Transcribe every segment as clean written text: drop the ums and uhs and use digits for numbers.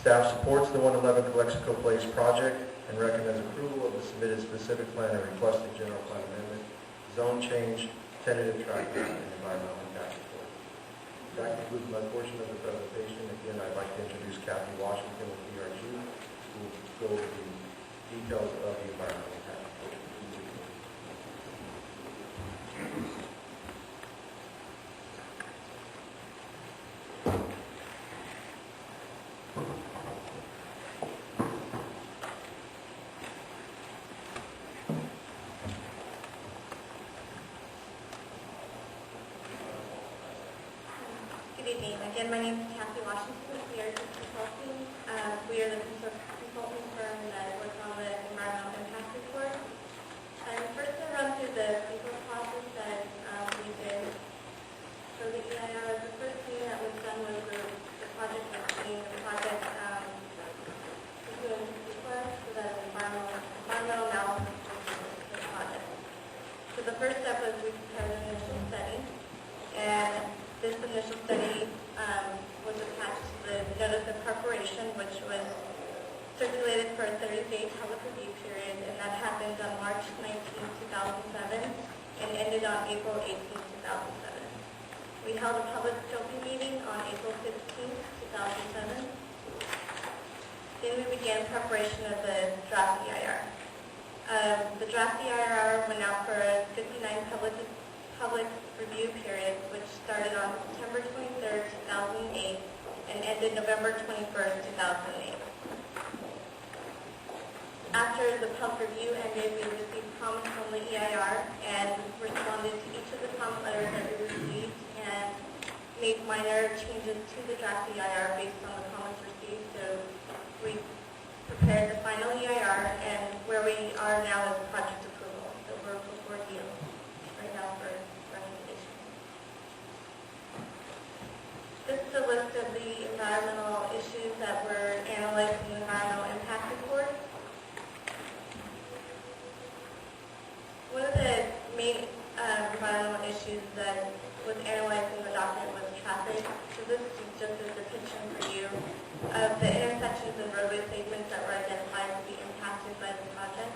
Staff supports the 111 Calexico Place project and recommends approval of the submitted specific plan and requested general plan amendment, zone change, tentative track plan, and environmental impact report. That concludes my portion of the presentation. Again, I'd like to introduce Kathy Washington with ERG, who will go over the details of the environmental impact report. Good evening. Again, my name is Kathy Washington with ERG Consulting. We are the consulting firm that works on the environmental impact report. First, to run through the legal process that we did. So the EIR, the first thing that was done was the project was being the project was doing request so that environmental analysis was the project. So the first step was we prepared an initial study, and this initial study was attached to the notice of preparation, which was circulated for a 30-day public review period, and that happened on March 19, 2007, and ended on April 18, 2007. We held a public scoping meeting on April 15, 2007. Then we began preparation of the draft EIR. The draft EIR went out for a 59 public review period, which started on September 23rd, 2008, and ended November 21st, 2008. After the public review ended, we received comments from the EIR and responded to each of the comment letters that we received and made minor changes to the draft EIR based on the comments received. So we prepared the final EIR, and where we are now is project approval. So we're before you right now for recommendation. This is a list of the environmental issues that were analyzed in the environmental impact report. One of the main environmental issues that was analyzed in the document was traffic. So this is just a depiction for you of the intersections and roadway segments that were identified to be impacted by the project.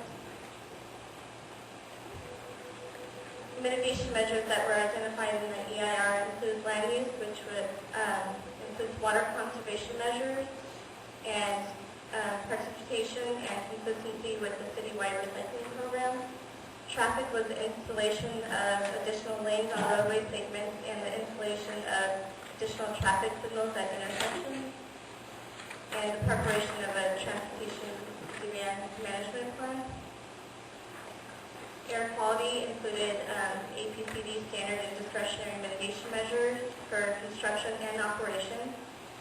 Mitigation measures that were identified in the EIR include land use, which would include water conservation measures and precipitation and consistency with the citywide recycling program. Traffic was the installation of additional lanes on roadway segments and the installation of additional traffic signals at intersections, and the preparation of a transportation demand management plan. Air quality included APCD standard and discretionary mitigation measures for construction and operation,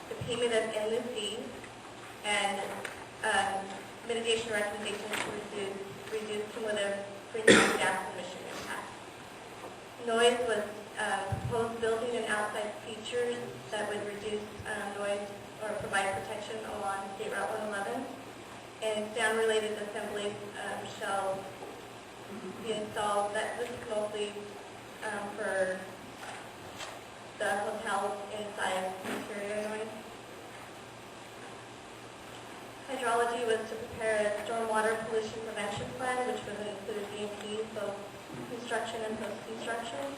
the payment of endless fees, and mitigation recommendations to reduce cumulative greenhouse gas emission impact. Noise was proposed building and outside features that would reduce noise or provide protection along State Route 111, and sound-related assemblies shall be installed. This is mostly for the hotels inside interior noise. Hydrology was to prepare a stormwater pollution prevention plan, which would include BMPs, both construction and post-construction.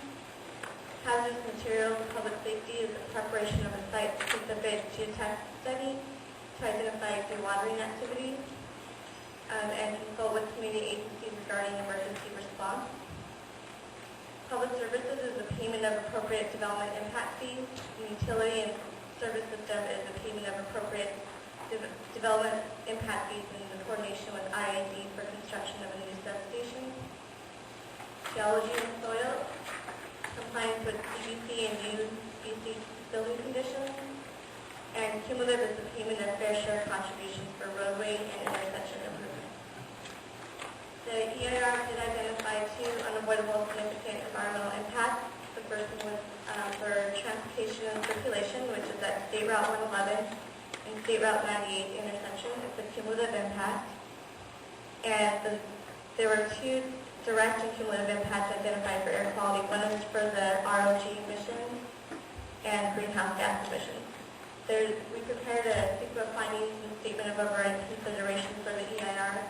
Hazardous materials and public safety is the preparation of a site-specific geotech study to identify dewatering activities and consult with community agencies regarding emergency response. Public services is the payment of appropriate development impact fees. The utility and service system is the payment of appropriate development impact fees in coordination with IAD for construction of a new substation. Geology and soil, compliance with CBC and new BC building conditions. And cumulative is the payment of fair share contributions for roadway and intersection improvements. The EIR did identify two unavoidable significant environmental impacts. The first one was for transportation and circulation, which is at State Route 111 and State Route 98 intersection. It's a cumulative impact. And there were two direct and cumulative impacts identified for air quality. One is for the ROG emissions and greenhouse gas emissions. We prepared a sequence of findings and consideration for the EIR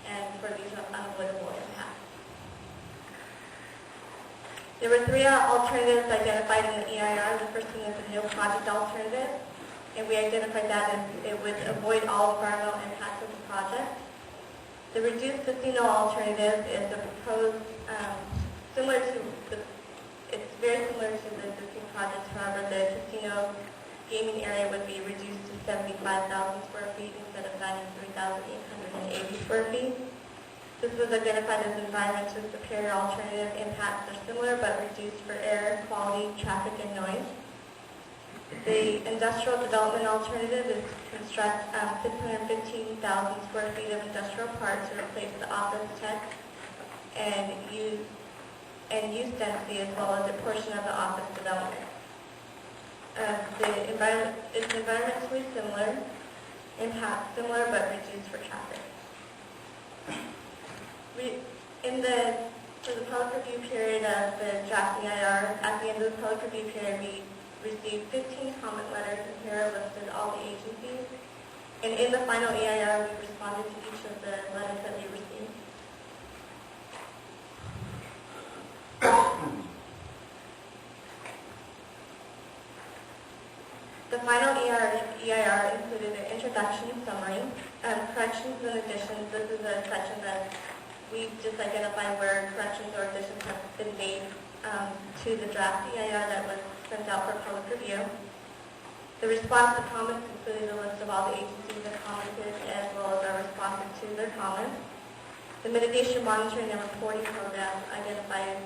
and for these unavoidable impacts. There were three alternatives identified in the EIR. The first one is a no project alternative, and we identified that as it would avoid all environmental impacts of the project. The reduced casino alternative is a proposed, it's very similar to the existing project. However, the casino gaming area would be reduced to 75,000 square feet instead of 93,880 square feet. This was identified as environmentally superior alternative. Impacts are similar but reduced for air quality, traffic, and noise. The industrial development alternative is to construct 615,000 square feet of industrial park to replace the office tech and use density as well as a portion of the office development. It's environmentally similar, impact similar but reduced for traffic. For the public review period of the draft EIR, at the end of the public review period, we received 15 comment letters, and here are listed all the agencies. And in the final EIR, we responded to each of the letters that we received. The final EIR included an introduction and summary, corrections and additions. This is a section that we just identified where corrections or additions have been made to the draft EIR that was sent out for public review. The response to comments included a list of all the agencies that commented as well as our responses to their comments. The mitigation monitoring and reporting program identified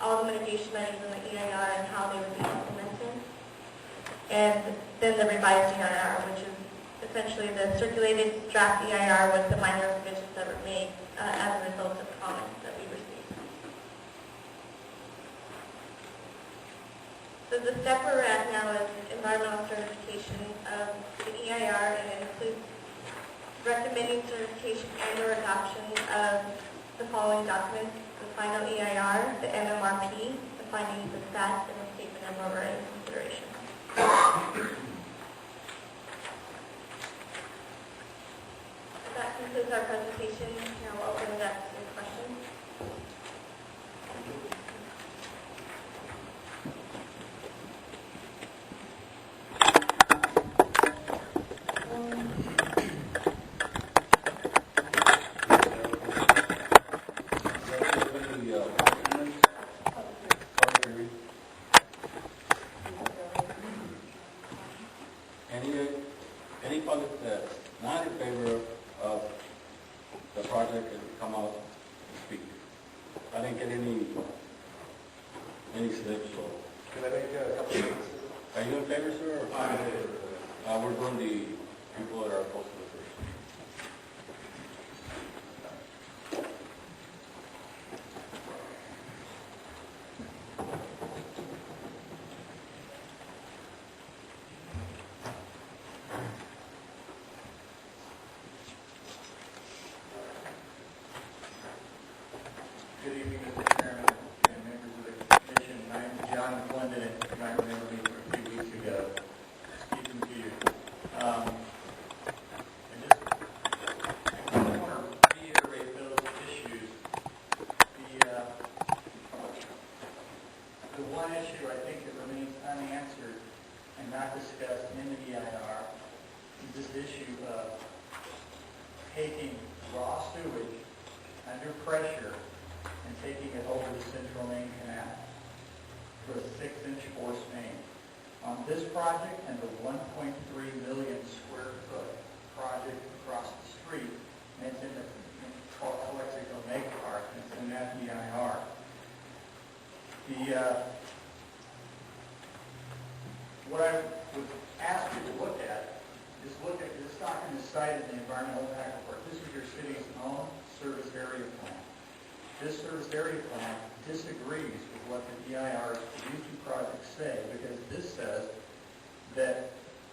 all the mitigation measures in the EIR and how they would be implemented. And then the revised EIR, which is essentially the circulated draft EIR with the minor revisions that were made as a result of comments that we received. So the step we're at now is environmental certification of the EIR, and it includes recommending certification and or adoption of the following documents: the final EIR, the MMRP, the findings of stats, and the statement of overriding consideration. That concludes our presentation. Now we'll open it up to questions. Any public that's not in favor of the project can come out and speak. I didn't get any slips, so. Can I make a couple of comments? Are you in favor, sir? Or I'm in favor. we're doing the people that are opposed to it first. Good evening, Mr. Chairman and members of the commission. My name is John McClendon, and you might remember me from a few weeks ago speaking to you. I want to reiterate those issues. The one issue I think that remains unanswered and not discussed in the EIR is this issue of taking raw sewage under pressure and taking it over the Central Main Canal for a 6-inch force main. On this project and the 1.3 million square foot project across the street, and it's in the Calexico Lake Park, and it's in that EIR. What I would ask you to look at is this document is cited in the environmental impact report. This is your city's own service area plan. This service area plan disagrees with what the EIR's two projects say, because this says that